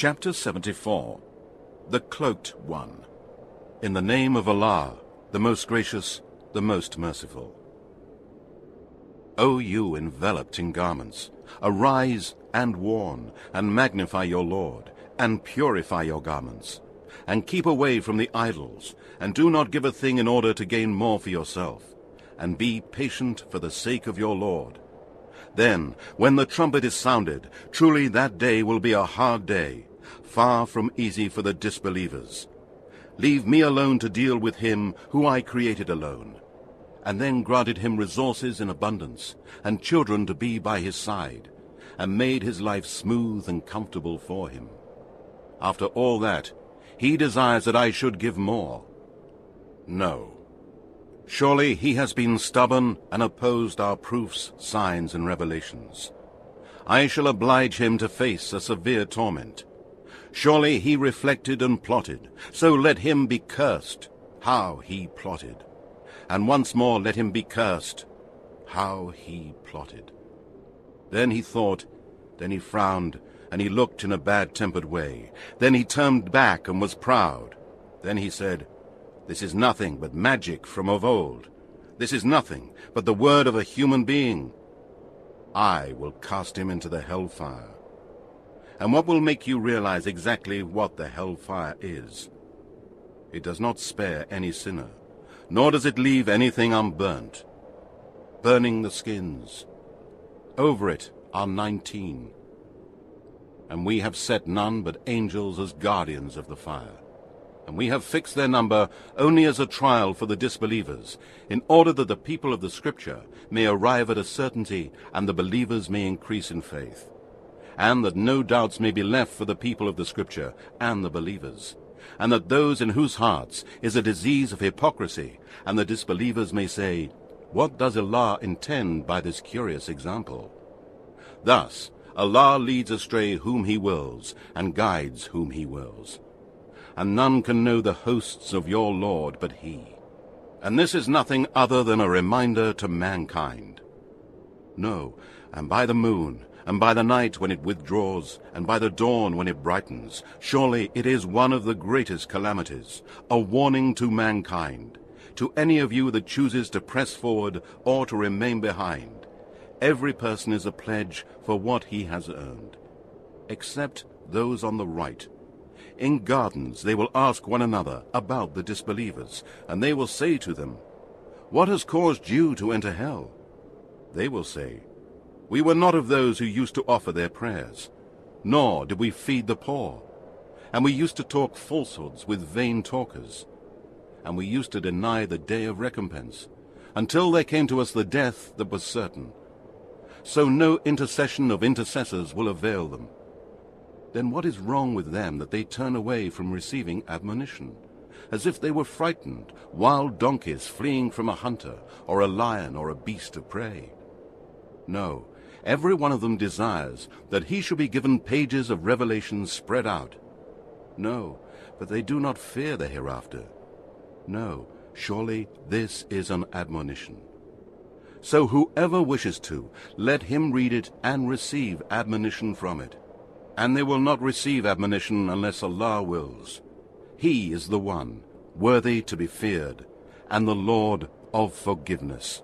Chapter 74 The Cloaked One. In the name of Allah, the most gracious, the most merciful. O you enveloped in garments, arise and warn, and magnify your Lord, and purify your garments, and keep away from the idols, and do not give a thing in order to gain more for yourself, and be patient for the sake of your Lord. Then, when the trumpet is sounded, truly that day will be a hard day, far from easy for the disbelievers. Leave me alone to deal with him who I created alone, and then granted him resources in abundance, and children to be by his side, and made his life smooth and comfortable for him. After all that, he desires that I should give more. No. Surely he has been stubborn and opposed our proofs, signs, and revelations. I shall oblige him to face a severe torment. Surely he reflected and plotted, so let him be cursed. How he plotted. And once more let him be cursed. How he plotted. Then he thought, then he frowned, and he looked in a bad-tempered way. Then he turned back and was proud. Then he said, "This is nothing but magic from of old. This is nothing but the word of a human being. I will cast him into the hellfire." And what will make you realize exactly what the hellfire is? It does not spare any sinner, nor does it leave anything unburnt. Burning the skins. Over it are 19. And we have set none but angels as guardians of the fire. And we have fixed their number only as a trial for the disbelievers, in order that the people of the Scripture may arrive at a certainty, and the believers may increase in faith, and that no doubts may be left for the people of the Scripture and the believers, and that those in whose hearts is a disease of hypocrisy, and the disbelievers may say, "What does Allah intend by this curious example?" Thus, Allah leads astray whom He wills, and guides whom He wills. And none can know the hosts of your Lord but He. And this is nothing other than a reminder to mankind. No, and by the moon, and by the night when it withdraws, and by the dawn when it brightens, surely it is one of the greatest calamities, a warning to mankind, to any of you that chooses to press forward or to remain behind. Every person is a pledge for what he has earned, except those on the right. In gardens they will ask one another about the disbelievers, and they will say to them, "What has caused you to enter hell?" They will say, "We were not of those who used to offer their prayers, nor did we feed the poor, and we used to talk falsehoods with vain talkers, and we used to deny the day of recompense, until there came to us the death that was certain. So no intercession of intercessors will avail them." Then what is wrong with them that they turn away from receiving admonition, as if they were frightened, wild donkeys fleeing from a hunter, or a lion, or a beast of prey? No, every one of them desires that he should be given pages of revelation spread out. No, but they do not fear the hereafter. No, surely this is an admonition. So whoever wishes to, let him read it and receive admonition from it. And they will not receive admonition unless Allah wills. He is the one, worthy to be feared, and the Lord of forgiveness.